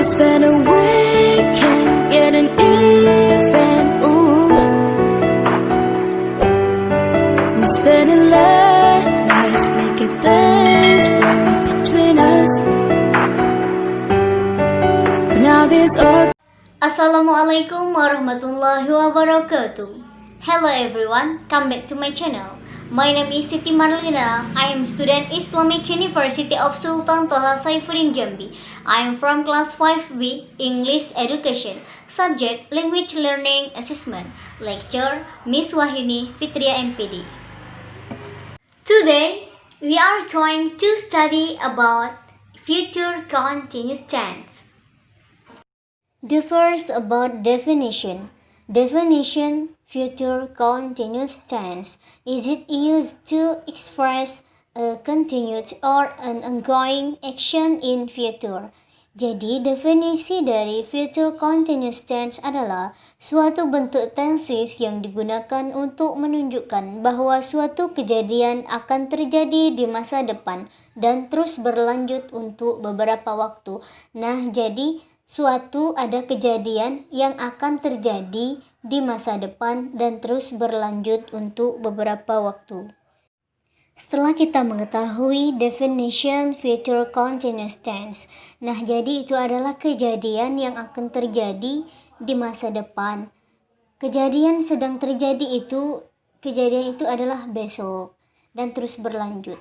spend a weekend getting even, ooh. We spending late nights making things right between us. But now there's all. Assalamualaikum warahmatullahi wabarakatuh. Hello everyone, come back to my channel. My name is Siti Marlina. I am student Islamic University of Sultan Toha Saifuddin Jambi. I am from class 5B English Education. Subject Language Learning Assessment. Lecture Miss Wahyuni Fitria MPD. Today we are going to study about future continuous tense. The first about definition. Definition, future continuous tense. Is it used to express a continued or an ongoing action in future? Jadi, definisi dari future continuous tense adalah suatu bentuk tenses yang digunakan untuk menunjukkan bahwa suatu kejadian akan terjadi di masa depan dan terus berlanjut untuk beberapa waktu. Nah, jadi suatu ada kejadian yang akan terjadi di masa depan dan terus berlanjut untuk beberapa waktu. Setelah kita mengetahui definition future continuous tense, nah jadi itu adalah kejadian yang akan terjadi di masa depan. Kejadian sedang terjadi itu, kejadian itu adalah besok dan terus berlanjut.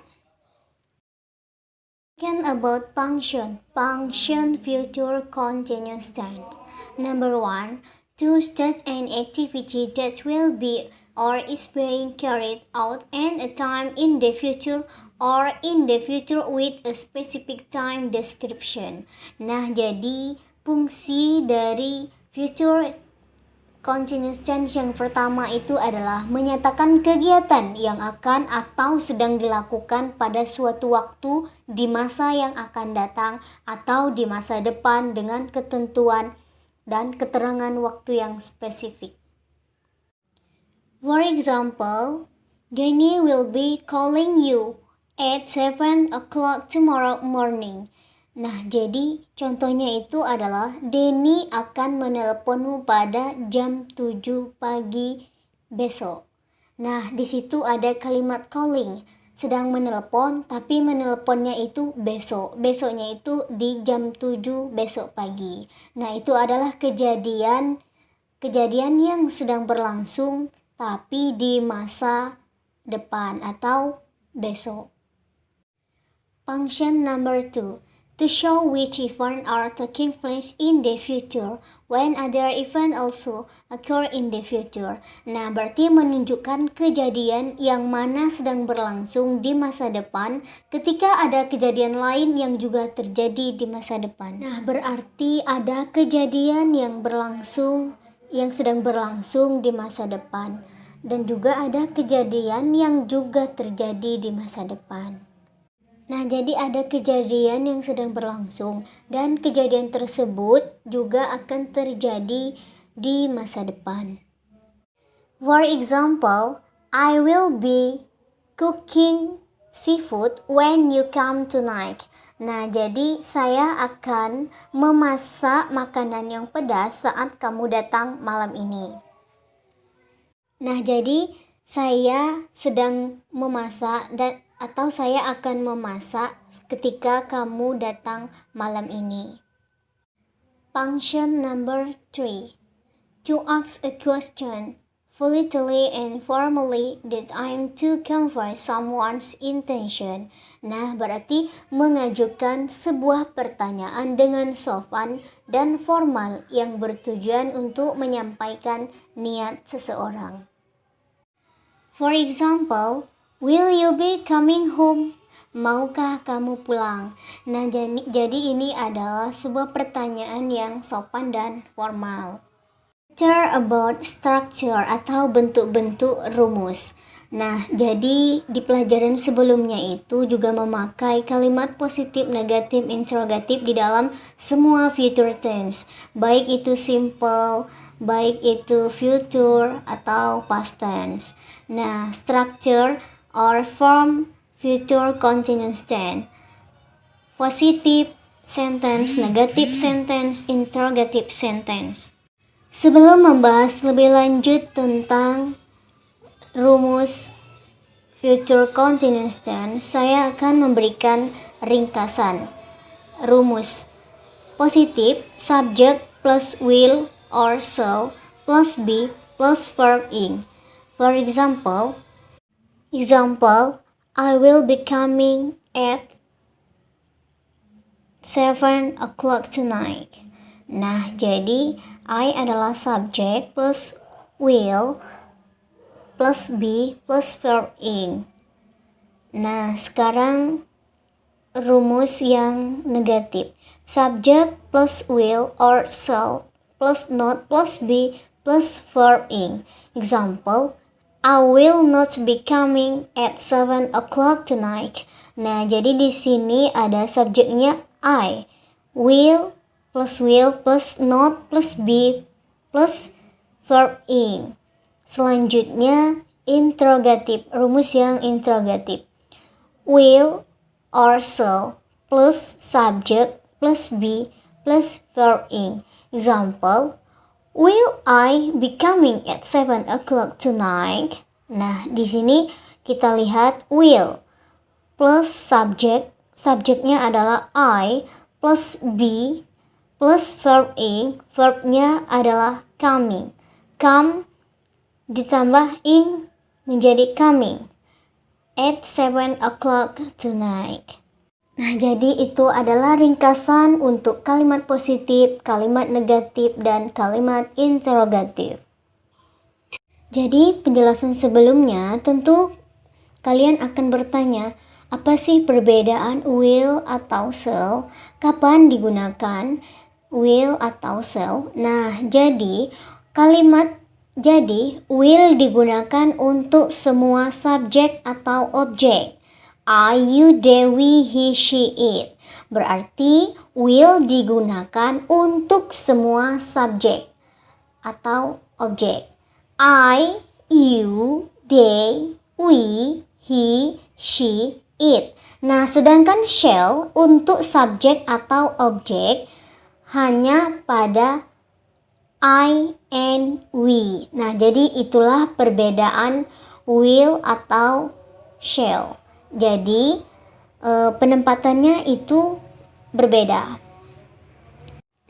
About function future continuous tense. Number 1, to state an activity that will be or is being carried out at a time in the future or in the future with a specific time description. Nah, jadi fungsi dari future continuous tense yang pertama itu adalah menyatakan kegiatan yang akan atau sedang dilakukan pada suatu waktu di masa yang akan datang atau di masa depan dengan ketentuan dan keterangan waktu yang spesifik. For example, Danny will be calling you at 7 o'clock tomorrow morning. Nah, jadi contohnya itu adalah Denny akan menelponmu pada jam 7 pagi besok. Nah, di situ ada kalimat calling, sedang menelpon tapi menelponnya itu besok. Besoknya itu di jam 7 besok pagi. Nah, itu adalah kejadian yang sedang berlangsung tapi di masa depan atau besok. Function number 2. To show which events are taking place in the future when other events also occur in the future. Nah, berarti menunjukkan kejadian yang mana sedang berlangsung di masa depan ketika ada kejadian lain yang juga terjadi di masa depan. Nah, berarti ada kejadian yang sedang berlangsung di masa depan dan juga ada kejadian yang juga terjadi di masa depan. Nah, jadi ada kejadian yang sedang berlangsung dan kejadian tersebut juga akan terjadi di masa depan. For example, I will be cooking seafood when you come tonight. Nah, jadi saya akan memasak makanan yang pedas saat kamu datang malam ini. Nah, jadi saya sedang memasak atau saya akan memasak ketika kamu datang malam ini. Function number 3. To ask a question politely and formally designed to convey someone's intention. Nah, berarti mengajukan sebuah pertanyaan dengan sopan dan formal yang bertujuan untuk menyampaikan niat seseorang. For example, will you be coming home? Maukah kamu pulang? Nah, jadi ini adalah sebuah pertanyaan yang sopan dan formal. Lecture about structure atau bentuk-bentuk rumus. Nah, jadi di pelajaran sebelumnya itu juga memakai kalimat positif, negatif, interrogatif di dalam semua future tense. Baik itu simple, baik itu future atau past tense. Nah, structure or form future continuous tense. Positif, sentence, negative sentence, interrogative sentence. Sebelum membahas lebih lanjut tentang rumus future continuous tense, saya akan memberikan ringkasan. Rumus positif, subject plus will or shall plus be plus verb ing. For example, I will be coming at 7 o'clock tonight. Nah, jadi I adalah subject plus will plus be plus verb ing. Nah, sekarang rumus yang negatif. Subject plus will or shall plus not plus be plus verb ing. Example, I will not be coming at 7 o'clock tonight. Nah, jadi di sini ada subjeknya I. Will plus not plus be plus verb ing. Selanjutnya interrogatif, rumus yang interrogatif. Will or shall plus subject plus be plus verb ing. Example, will I be coming at 7 o'clock tonight? Nah, di sini kita lihat will plus subject, subjeknya adalah I, plus be plus verb ing, verbnya adalah coming. Come ditambah ing menjadi coming at 7 o'clock tonight. Nah, jadi itu adalah ringkasan untuk kalimat positif, kalimat negatif, dan kalimat interrogatif. Jadi, penjelasan sebelumnya tentu kalian akan bertanya, apa sih perbedaan will atau shall? Kapan digunakan will atau shall? Nah, jadi will digunakan untuk semua subjek atau objek. I, you, they, we, he, she, it. Berarti will digunakan untuk semua subjek atau objek. I, you, they, we, he, she, it. Nah, sedangkan shall untuk subjek atau objek hanya pada I and we. Nah, jadi itulah perbedaan will atau shall. Jadi penempatannya itu berbeda.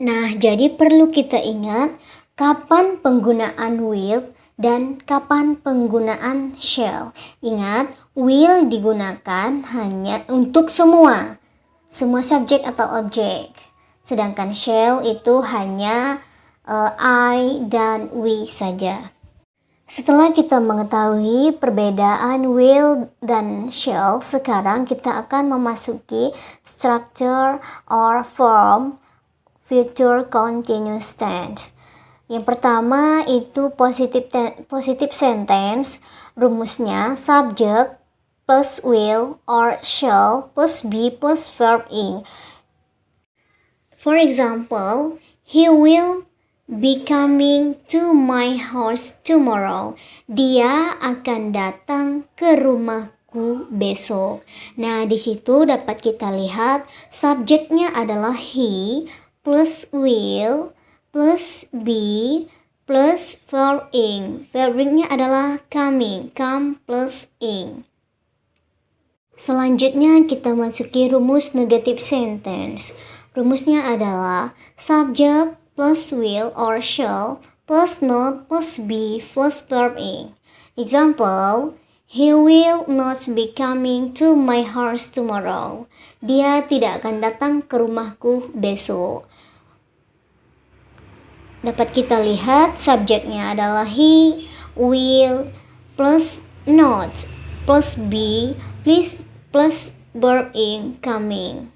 Nah, jadi perlu kita ingat kapan penggunaan will dan kapan penggunaan shall. Ingat, will digunakan hanya untuk semua subjek atau objek. Sedangkan shall itu hanya I dan we saja. Setelah kita mengetahui perbedaan will dan shall, sekarang kita akan memasuki structure or form future continuous tense. Yang pertama itu positive sentence. Rumusnya subject plus will or shall plus be plus verb ing. For example, he will be coming to my house tomorrow. Dia akan datang ke rumahku besok. Nah, di situ dapat kita lihat subjeknya adalah he plus will plus be plus verb ing. Verb ing-nya adalah coming, come plus ing. Selanjutnya kita masuki rumus negative sentence. Rumusnya adalah subject plus will or shall plus not plus be plus verb ing. Example, he will not be coming to my house tomorrow. Dia tidak akan datang ke rumahku besok. Dapat kita lihat subjeknya adalah he, will, plus not, plus be, plus verb ing, coming.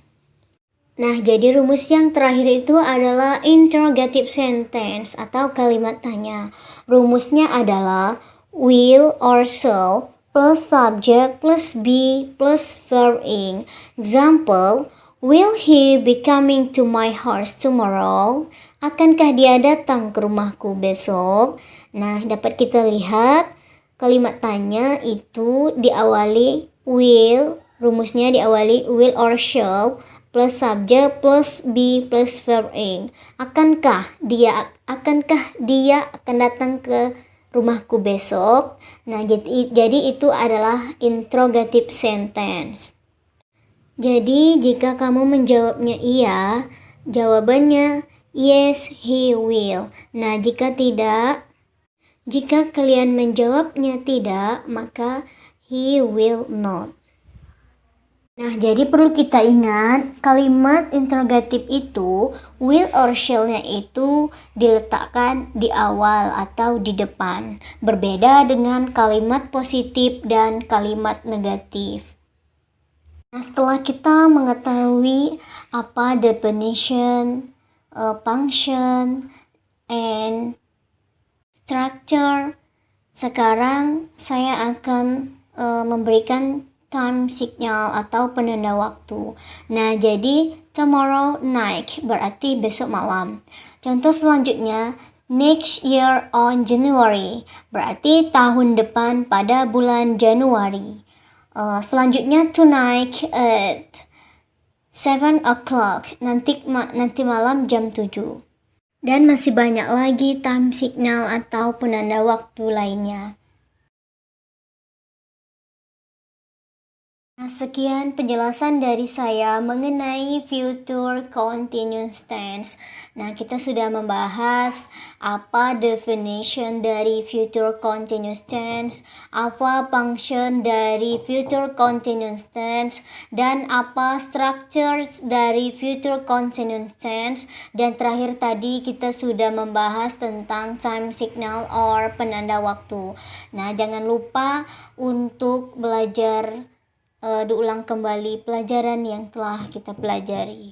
Nah, jadi rumus yang terakhir itu adalah interrogative sentence atau kalimat tanya. Rumusnya adalah will or shall plus subject plus be plus verb ing. Example, will he be coming to my house tomorrow? Akankah dia datang ke rumahku besok? Nah, dapat kita lihat kalimat tanya itu diawali will. Rumusnya diawali will or shall plus subject plus be plus verb ing. Akankah dia akan datang ke rumahku besok? Nah, jadi itu adalah interrogative sentence. Jadi jika kamu menjawabnya iya, jawabannya yes, he will. Nah, jika kalian menjawabnya tidak, maka he will not. Nah, jadi perlu kita ingat, kalimat interrogatif itu, will or shall-nya itu diletakkan di awal atau di depan. Berbeda dengan kalimat positif dan kalimat negatif. Nah, setelah kita mengetahui apa definition, function, and structure, sekarang saya akan memberikan time signal atau penanda waktu. Nah, jadi tomorrow night berarti besok malam. Contoh selanjutnya, next year on January berarti tahun depan pada bulan Januari. Selanjutnya tonight at 7 o'clock, nanti malam jam 7. Dan masih banyak lagi time signal atau penanda waktu lainnya. Nah, sekian penjelasan dari saya mengenai future continuous tense. Nah, kita sudah membahas apa definition dari future continuous tense, apa function dari future continuous tense, dan apa structure dari future continuous tense. Dan terakhir tadi kita sudah membahas tentang time signal or penanda waktu. Nah, jangan lupa untuk belajar diulang kembali pelajaran yang telah kita pelajari.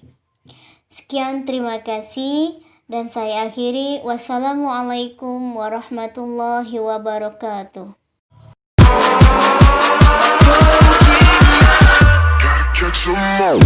Sekian, terima kasih, dan saya akhiri. Wassalamualaikum warahmatullahi wabarakatuh. Catch 'em all.